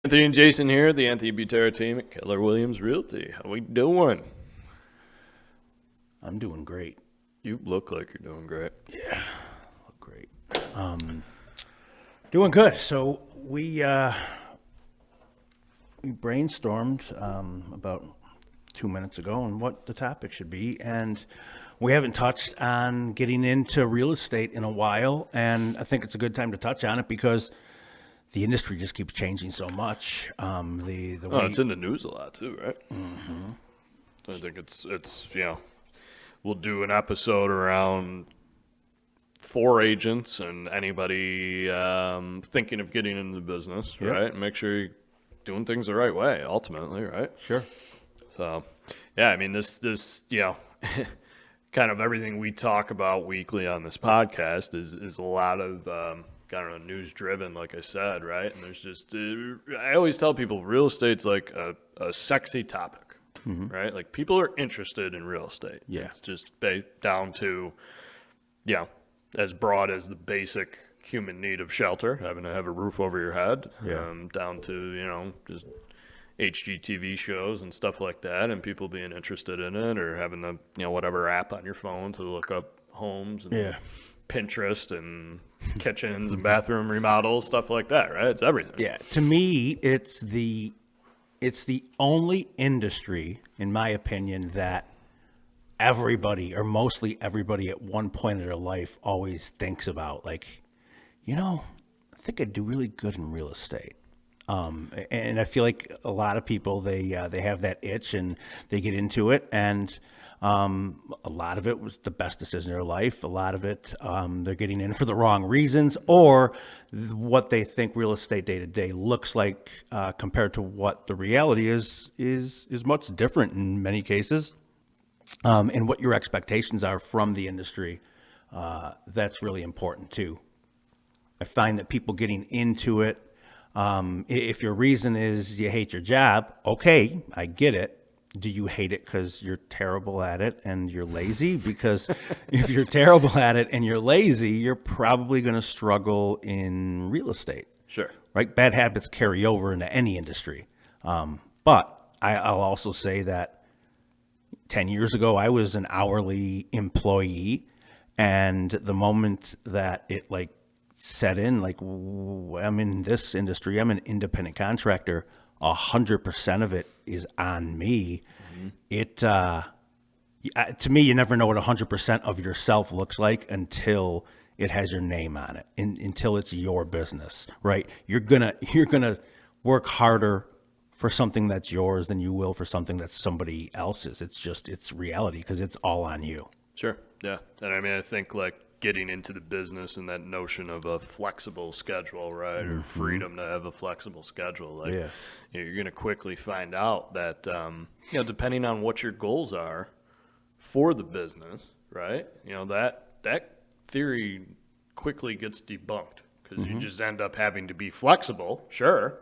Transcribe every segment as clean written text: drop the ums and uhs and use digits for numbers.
Anthony and Jason here, the Anthony Butera team at Keller Williams Realty. How we doing? I'm doing great. You look like you're doing great. Yeah, look great. Doing good. So we brainstormed about 2 minutes ago on what the topic should be, and we haven't touched on getting into real estate in a while, and I think it's a good time to touch on it because the industry just keeps changing so much. It's in the news a lot too, right? Mm-hmm. I think it's we'll do an episode around 4 agents and anybody thinking of getting into the business, Yep. right? And make sure you're doing things the right way, ultimately, right? Sure. So, yeah, I mean, this kind of everything we talk about weekly on this podcast is a lot of kind of news driven, like I said, right? And there's just I always tell people real estate's like a sexy topic, right? Like people are interested in real estate. Yeah. It's just down to as broad as the basic human need of shelter, having to have a roof over your head, Yeah. down to just HGTV shows and stuff like that, and people being interested in it, or having the whatever app on your phone to look up homes and Yeah. Pinterest and kitchens and bathroom remodels, stuff like that, right? It's everything. Yeah. To me, it's the only industry, in my opinion, that everybody or mostly everybody at one point in their life always thinks about. Like, I think I'd do really good in real estate. And I feel like a lot of people, they have that itch and they get into it. And a lot of it was the best decision of their life. A lot of it, they're getting in for the wrong reasons, or what they think real estate day to day looks like compared to what the reality is much different in many cases. And what your expectations are from the industry, that's really important too. I find that people getting into it, if your reason is you hate your job, okay, I get it. Do you hate it because you're terrible at it and you're lazy? Because if you're terrible at it and you're lazy, you're probably going to struggle in real estate. Sure. Right? Bad habits carry over into any industry. But I'll also say that 10 years ago, I was an hourly employee. And the moment that it set in, I'm in this industry, I'm an independent contractor, 100% of it is on me. Mm-hmm. To me, you never know what 100% of yourself looks like until it has your name on it, until it's your business, right? You're gonna work harder for something that's yours than you will for something that's somebody else's. It's reality because it's all on you. Sure. Yeah. And I mean, I think getting into the business and that notion of a flexible schedule, right? Or freedom to have a flexible schedule. You're going to quickly find out that, depending on what your goals are for the business, right? That theory quickly gets debunked because you just end up having to be flexible, sure,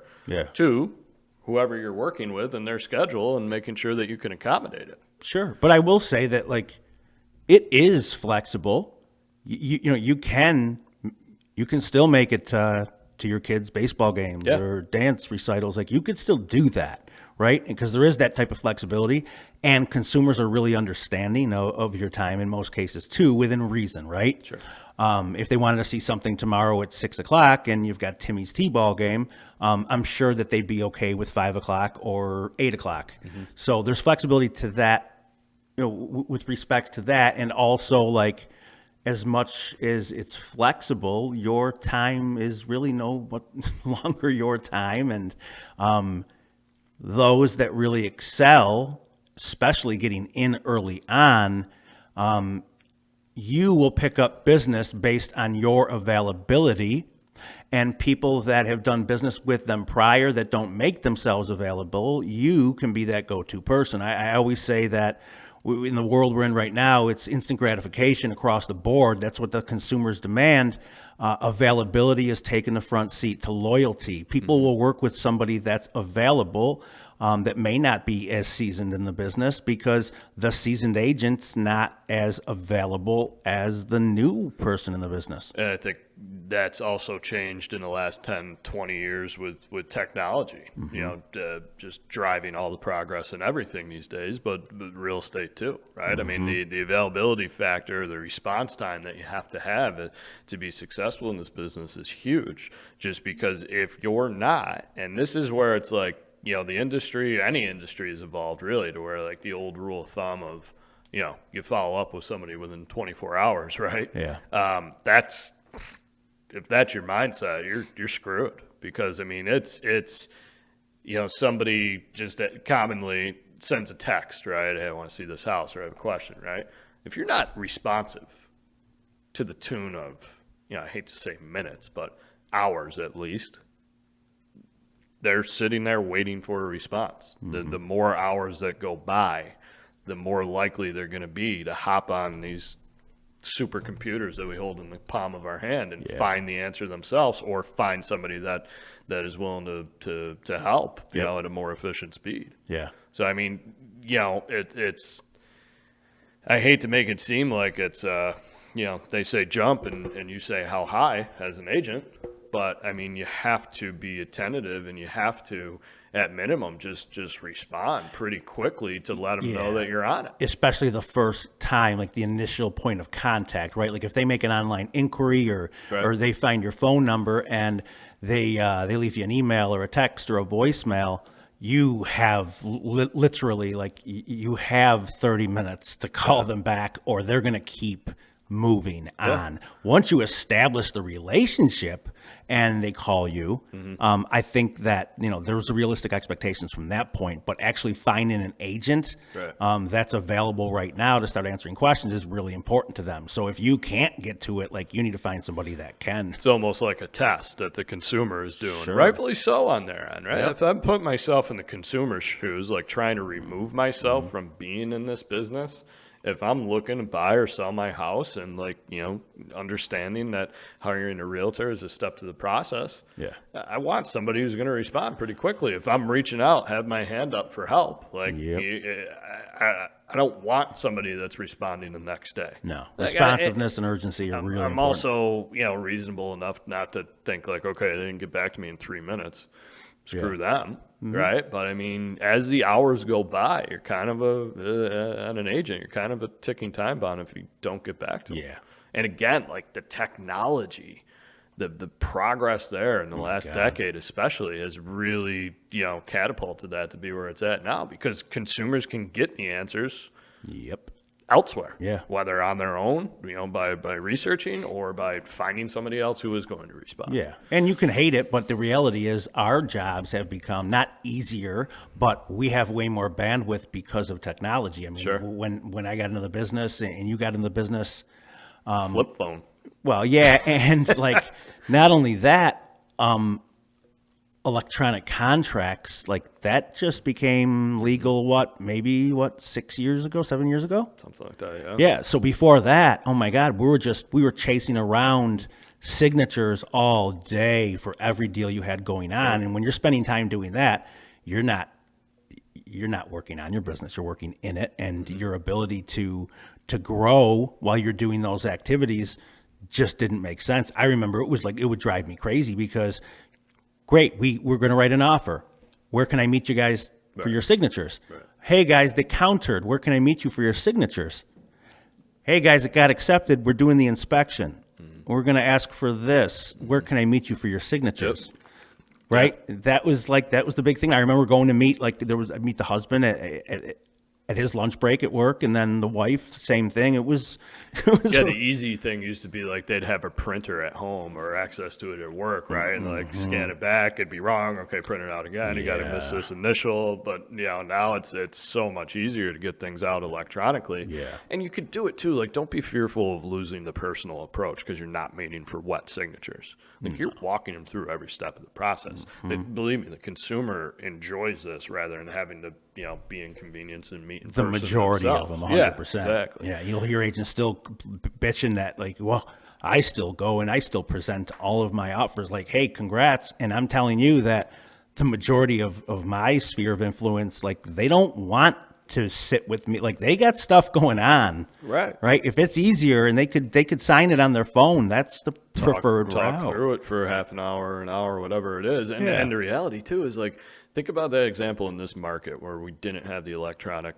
to whoever you're working with and their schedule and making sure that you can accommodate it. Sure. But I will say that it is flexible. You can still make it to your kids' baseball games or dance recitals. You could still do that, right? Because there is that type of flexibility, and consumers are really understanding of your time in most cases too, within reason, right? Sure. If they wanted to see something tomorrow at 6:00 and you've got Timmy's T-ball game, I'm sure that they'd be okay with 5:00 or 8:00. Mm-hmm. So there's flexibility to that, with respects to that, and also as much as it's flexible, your time is really no longer your time. And those that really excel, especially getting in early on, you will pick up business based on your availability. And people that have done business with them prior that don't make themselves available, you can be that go-to person. I always say that in the world we're in right now, it's instant gratification across the board. That's what the consumers demand. Availability is taking the front seat to loyalty. People will work with somebody that's available that may not be as seasoned in the business because the seasoned agent's not as available as the new person in the business. And I think that's also changed in the last 10, 20 years with technology, just driving all the progress and everything these days, but real estate too, right? I mean, the availability factor, the response time that you have to be successful in this business is huge. Just because if you're not, and this is where it's like, the industry, any industry has evolved really to where like the old rule of thumb of, you follow up with somebody within 24 hours, right? Yeah. If that's your mindset, you're screwed because I mean it's somebody just commonly sends a text, right? Hey, I want to see this house or I have a question, right? If you're not responsive to the tune of, I hate to say minutes, but hours at least, they're sitting there waiting for a response. The more hours that go by, the more likely they're going to be to hop on these supercomputers that we hold in the palm of our hand and find the answer themselves, or find somebody that is willing to help, at a more efficient speed. Yeah. So I mean, it's I hate to make it seem like it's they say jump and you say how high as an agent, but I mean you have to be attentive and you have to at minimum just respond pretty quickly to let them know that you're on it. Especially the first time, like the initial point of contact, right? Like if they make an online inquiry or they find your phone number and they leave you an email or a text or a voicemail, you have literally like you have 30 minutes to call them back or they're going to keep moving on. Once you establish the relationship and they call you, I think that, there's realistic expectations from that point, but actually finding an agent that's available right now to start answering questions is really important to them. So if you can't get to it, like you need to find somebody that can. It's almost like a test that the consumer is doing, rightfully so on their end, right? If I'm putting myself in the consumer's shoes, like trying to remove myself from being in this business, if I'm looking to buy or sell my house and like, understanding that hiring a realtor is a step to the process, I want somebody who's going to respond pretty quickly. If I'm reaching out, have my hand up for help, like I don't want somebody that's responding the next day. No, responsiveness and urgency are really important. I'm also, reasonable enough not to think like, okay, they didn't get back to me in 3 minutes. Screw them, right? But I mean, as the hours go by, you're kind of an agent. You're kind of a ticking time bomb if you don't get back to them. Yeah. And again, like the technology, the progress there in the last decade especially has really, catapulted that to be where it's at now because consumers can get the answers elsewhere. Yeah. Whether on their own, by researching or by finding somebody else who is going to respond. Yeah. And you can hate it, but the reality is our jobs have become not easier, but we have way more bandwidth because of technology. I mean, when I got into the business and you got into the business, flip phone. Well, yeah. And like, not only that, electronic contracts, like that just became legal, 6 years ago, 7 years ago? Something like that, Yeah, so before that, oh my God, we were chasing around signatures all day for every deal you had going on. And when you're spending time doing that, you're not working on your business, you're working in it, and your ability to grow while you're doing those activities just didn't make sense. I remember it would drive me crazy because great, we're going to write an offer. Where can I meet you guys for your signatures? Hey guys, they countered. Where can I meet you for your signatures? Hey guys, it got accepted. We're doing the inspection. We're going to ask for this. Where can I meet you for your signatures? Right? That was the big thing. I remember going to meet, I'd meet the husband at his lunch break at work, and then the wife, same thing. It was the easy thing used to be like they'd have a printer at home or access to it at work, right? And like scan it back, it'd be wrong. Okay, print it out again. You got to miss this initial, but now it's so much easier to get things out electronically. Yeah, and you could do it too. Like, don't be fearful of losing the personal approach because you're not meeting for wet signatures. Like you're walking them through every step of the process. Believe me, the consumer enjoys this rather than having to be inconvenienced and meet in the person majority themselves. of them, 100%. Yeah, exactly. Yeah, you'll hear agents still bitching that, like, well, I still go and I still present all of my offers like, hey, congrats. And I'm telling you that the majority of my sphere of influence, like they don't want to sit with me. Like they got stuff going on. Right. Right. If it's easier and they could sign it on their phone, that's the preferred talk route. through it for half an hour, whatever it is. And the reality too is like, think about that example in this market where we didn't have the electronic,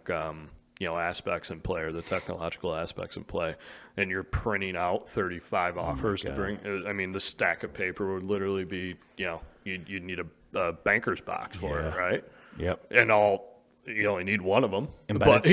aspects in play or the technological aspects in play, and you're printing out 35 offers to bring. I mean, the stack of paper would literally be, you'd need a banker's box for it, right? Yep. And you only need one of them. And But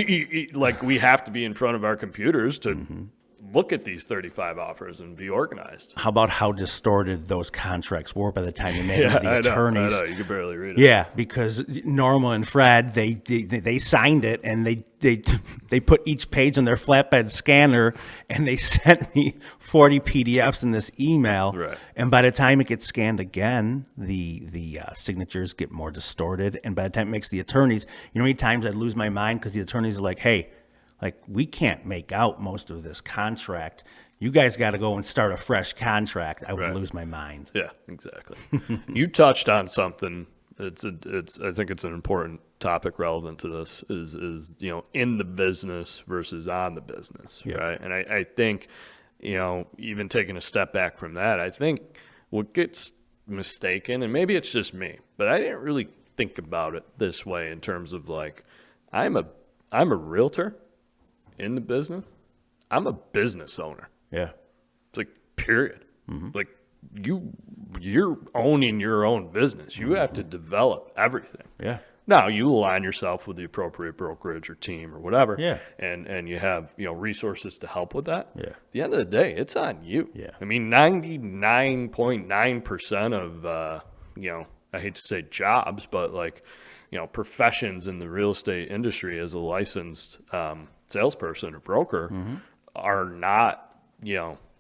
like we have to be in front of our computers to look at these 35 offers and be organized. How about how distorted those contracts were by the time you made them to the attorneys? I know. You could barely read it. Yeah, because Norma and Fred, they signed it and they put each page on their flatbed scanner and they sent me 40 PDFs in this email. Right. And by the time it gets scanned again, the signatures get more distorted. And by the time it makes the attorneys, you know how many times I'd lose my mind because the attorneys are like, hey, like we can't make out most of this contract. You guys got to go and start a fresh contract. I would lose my mind. Yeah, exactly. You touched on something. I think it's an important topic relevant to this is in the business versus on the business, right? And I think, even taking a step back from that, I think what gets mistaken, and maybe it's just me, but I didn't really think about it this way in terms of like, I'm a realtor in the business. I'm a business owner. Yeah. It's like, period. Like you're owning your own business. You have to develop everything. Yeah. Now you align yourself with the appropriate brokerage or team or whatever. Yeah. And you have, resources to help with that. Yeah. At the end of the day, it's on you. Yeah. I mean, 99.9% of, I hate to say jobs, but like, professions in the real estate industry as a licensed, salesperson or broker are not,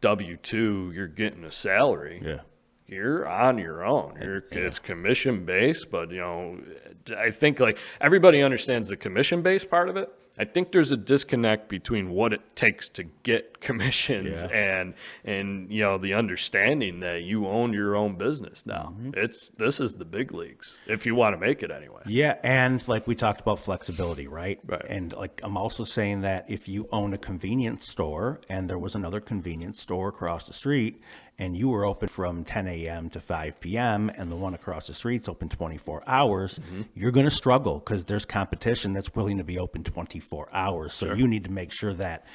W-2, you're getting a salary. Yeah. You're on your own. It's commission based, but I think like everybody understands the commission based part of it. I think there's a disconnect between what it takes to get commissions and the understanding that you own your own business now. This is the big leagues if you want to make it anyway. Yeah, and like we talked about flexibility, right? Right. And like I'm also saying that if you own a convenience store and there was another convenience store across the street and you were open from 10 a.m. to 5 p.m. and the one across the street's open 24 hours, you're going to struggle because there's competition that's willing to be open 24 hours. So you need to make sure that,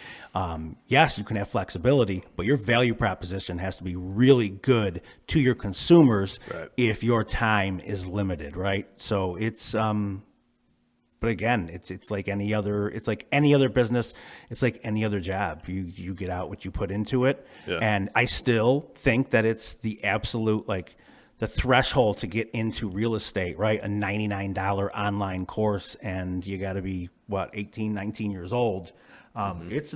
yes, you can have flexibility, but your value proposition has to be really good to your consumers if your time is limited, right? So it's, but again, it's like any other business. It's like any other job. You get out what you put into it. Yeah. And I still think that it's the absolute, like the threshold to get into real estate, right? A $99 online course and you got to be 18, 19 years old. It's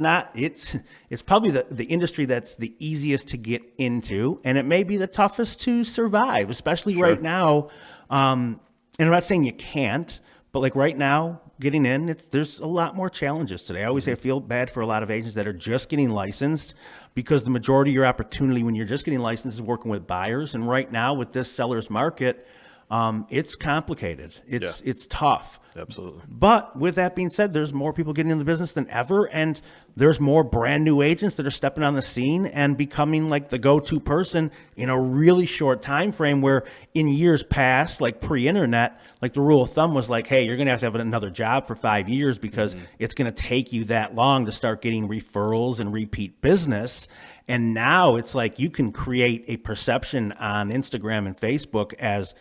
probably the industry that's the easiest to get into, and it may be the toughest to survive, especially right now. And I'm not saying you can't, but like right now, getting in, there's a lot more challenges today. I always say I feel bad for a lot of agents that are just getting licensed because the majority of your opportunity when you're just getting licensed is working with buyers. And right now with this seller's market, it's complicated. It's tough. Absolutely. But with that being said, there's more people getting in the business than ever, and there's more brand new agents that are stepping on the scene and becoming like the go-to person in a really short time frame. Where in years past, like pre-internet, like the rule of thumb was like, hey, you're going to have another job for 5 years because it's going to take you that long to start getting referrals and repeat business. And now it's like you can create a perception on Instagram and Facebook as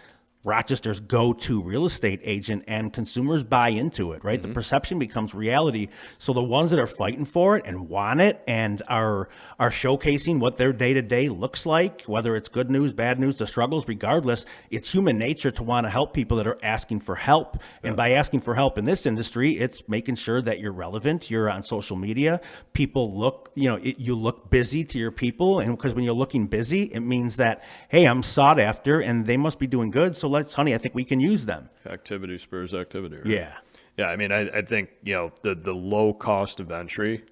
Rochester's go-to real estate agent, and consumers buy into it, right? The perception becomes reality. So the ones that are fighting for it and want it and are showcasing what their day-to-day looks like, whether it's good news, bad news, the struggles, regardless, it's human nature to want to help people that are asking for help. Yeah. And by asking for help in this industry, it's making sure that you're relevant, you're on social media, people look, you look busy to your people. And because when you're looking busy, it means that, hey, I'm sought after and they must be doing good. So honey, I think we can use them. Activity spurs activity, right? Yeah. Yeah, I mean, I think, the low cost of entry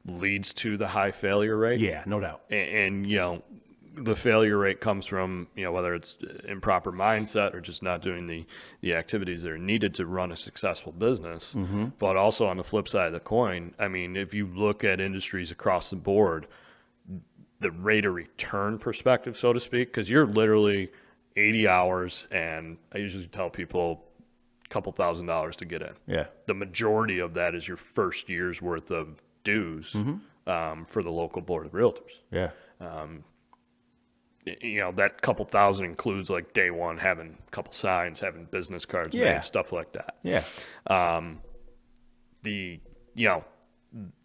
leads to the high failure rate. Yeah, no doubt. And the failure rate comes from, whether it's improper mindset or just not doing the activities that are needed to run a successful business. But also on the flip side of the coin, I mean, if you look at industries across the board, the rate of return perspective, so to speak, because you're literally 80 hours, and I usually tell people a couple $1,000s to get in. Yeah. The majority of that is your first year's worth of dues for the local board of realtors. Yeah. That couple thousand includes like day one, having a couple signs, having business cards made, stuff like that. Yeah.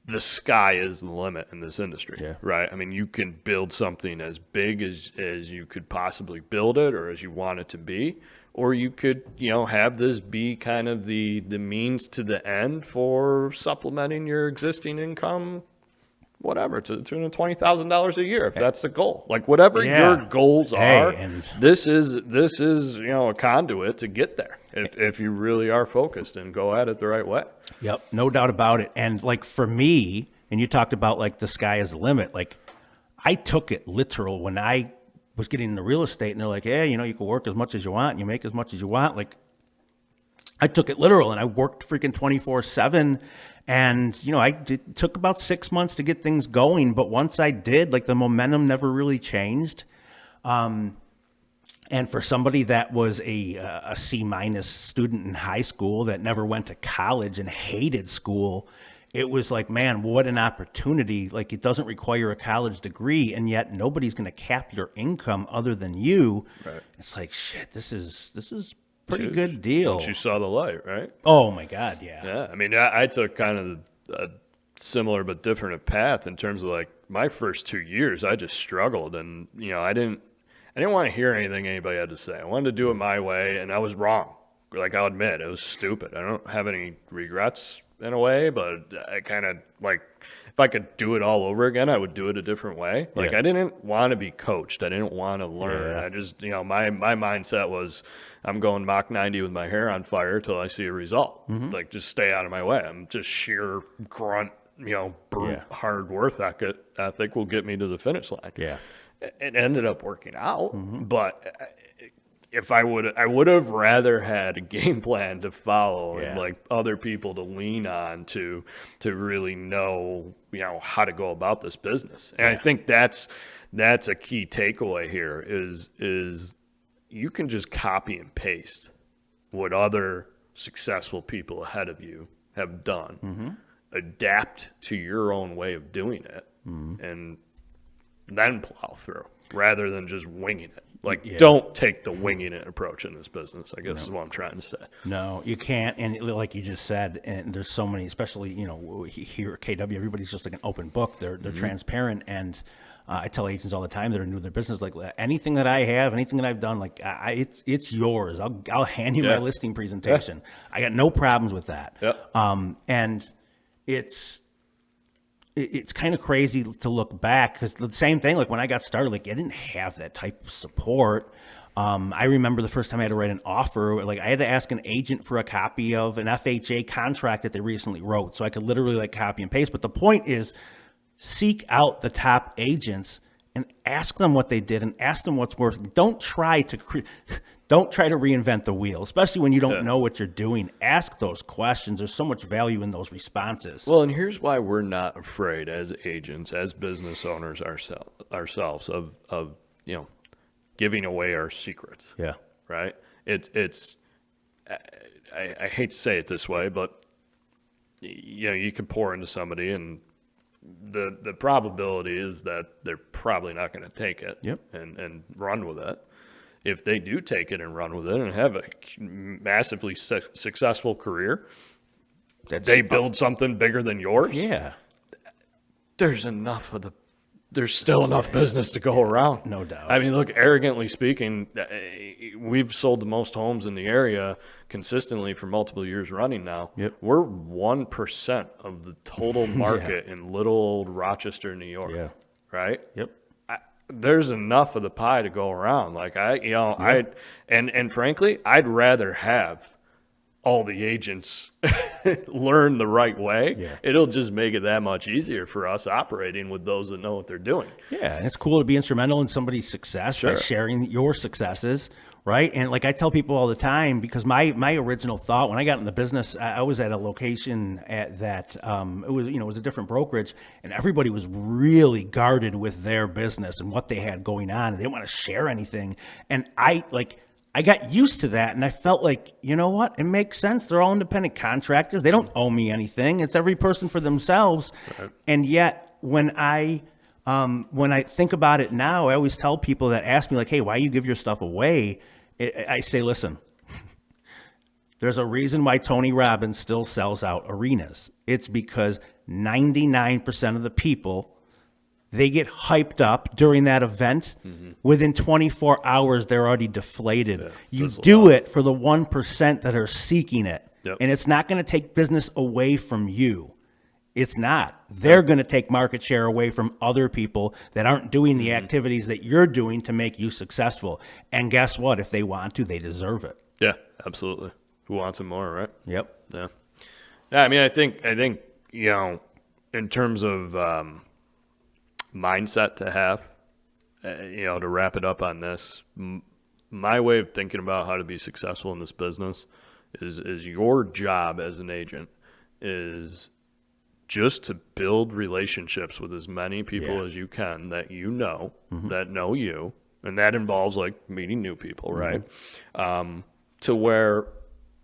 The sky is the limit in this industry, Yeah. right? I mean, you can build something as big as you could possibly build it or as you want it to be, or you could, have this be kind of the means to the end for supplementing your existing income, whatever, to the tune of $20,000 a year, if that's the goal. Like whatever your goals are, this is a conduit to get there if you really are focused and go at it the right way. Yep, no doubt about it. And like for me, and you talked about like the sky is the limit. Like I took it literal when I was getting into real estate, and they're like, "Yeah, you can work as much as you want, and you make as much as you want." Like I took it literal, and I worked freaking 24/7. And, took about 6 months to get things going. But once I did, like the momentum never really changed. And for somebody that was a C- student in high school that never went to college and hated school, it was like, man, what an opportunity. Like it doesn't require a college degree, and yet nobody's going to cap your income other than you. Right. It's like, shit, this is pretty good deal. Once you saw the light, right? Oh my God, yeah. Yeah, I mean, I took kind of a similar but different path in terms of like my first 2 years. I just struggled, and I didn't want to hear anything anybody had to say. I wanted to do it my way, and I was wrong. Like I'll admit, it was stupid. I don't have any regrets in a way, but I kind of like, if I could do it all over again, I would do it a different way. Like I didn't want to be coached. I didn't want to learn. I just, my mindset was, I'm going Mach 90 with my hair on fire till I see a result. Like just stay out of my way. I'm just sheer grunt, brute hard work ethic will get me to the finish line. Yeah. It ended up working out, but if I would have rather had a game plan to follow and like other people to lean on to really know, how to go about this business. And I think that's a key takeaway here is you can just copy and paste what other successful people ahead of you have done, adapt to your own way of doing it, and then plow through rather than just winging it. Like, don't take the winging it approach in this business, I guess is what I'm trying to say. No, you can't. And like you just said, and there's so many, especially, here at KW, everybody's just like an open book. They're transparent. And I tell agents all the time that are new to their business, like anything that I have, anything that I've done, like it's yours. I'll hand you my listing presentation. I got no problems with that. And it's kind of crazy to look back because the same thing, like when I got started, like I didn't have that type of support. I remember the first time I had to write an offer, like I had to ask an agent for a copy of an FHA contract that they recently wrote. So I could literally like copy and paste. But the point is, seek out the top agents and ask them what they did and ask them what's working. Don't try to reinvent the wheel, especially when you don't know what you're doing. Ask those questions. There's so much value in those responses. Well, and here's why we're not afraid as agents, as business owners ourselves of giving away our secrets. Yeah. Right? I hate to say it this way, but you can pour into somebody and the probability is that they're probably not going to take it and run with it. If they do take it and run with it and have a massively successful career, they build something bigger than yours. Yeah. There's still enough business to go around. No doubt. I mean, look, arrogantly speaking, we've sold the most homes in the area consistently for multiple years running now. We're 1% of the total market in little old Rochester, New York. Yeah. Right? There's enough of the pie to go around. Like and frankly, I'd rather have all the agents learn the right way, Yeah. it'll just make it that much easier for us operating with those that know what they're doing. Yeah, and it's cool to be instrumental in somebody's success by Sure. sharing your successes, right? And like I tell people all the time, because my original thought when I got in the business, I was at a location that it was a different brokerage, and everybody was really guarded with their business and what they had going on, and they didn't want to share anything. And I got used to that, and I felt like, you know what? It makes sense. They're all independent contractors. They don't owe me anything. It's every person for themselves. Right. And yet, when I think about it now, I always tell people that ask me like, "Hey, why you give your stuff away?" I say, "Listen, there's a reason why Tony Robbins still sells out arenas. It's because 99% of the people, they get hyped up during that event. Within 24 hours, they're already deflated. Yeah, you fizzle do out. it for the 1% that are seeking it. Yep. And it's not going to take business away from you. It's not. They're going to take market share away from other people that aren't doing the activities that you're doing to make you successful. And guess what? If they want to, they deserve it." Yeah, absolutely. Who wants it more, right? Yep. Yeah. Yeah, I mean, I think, in terms of mindset to have, to wrap it up on this, my way of thinking about how to be successful in this business is your job as an agent is just to build relationships with as many people as you can that that know you, and that involves like meeting new people, right? To where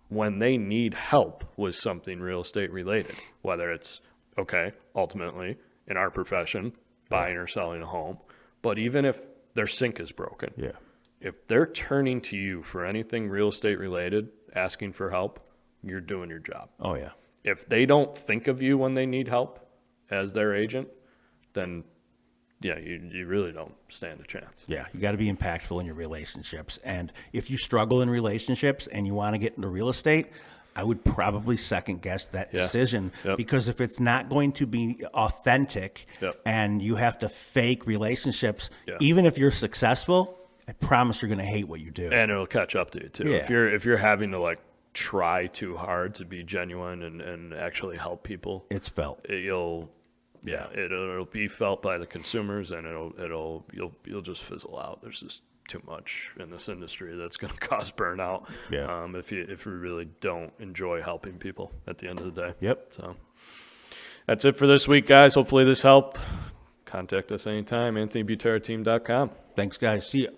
when they need help with something real estate related, whether it's ultimately in our profession, buying or selling a home, but even if their sink is broken, Yeah. if they're turning to you for anything real estate related, asking for help, you're doing your job. Oh, yeah. If they don't think of you when they need help as their agent, then you really don't stand a chance. Yeah, you got to be impactful in your relationships. And if you struggle in relationships and you want to get into real estate, I would probably second guess that decision because if it's not going to be authentic and you have to fake relationships, even if you're successful, I promise you're going to hate what you do. And it'll catch up to you too. Yeah. If you're having to like try too hard to be genuine and actually help people, It's felt. It'll be felt by the consumers, and you'll just fizzle out. There's just too much in this industry that's going to cause burnout. Yeah. If you really don't enjoy helping people at the end of the day. Yep. So that's it for this week, guys. Hopefully this helped. Contact us anytime. AnthonyButeraTeam.com. Thanks, guys. See ya.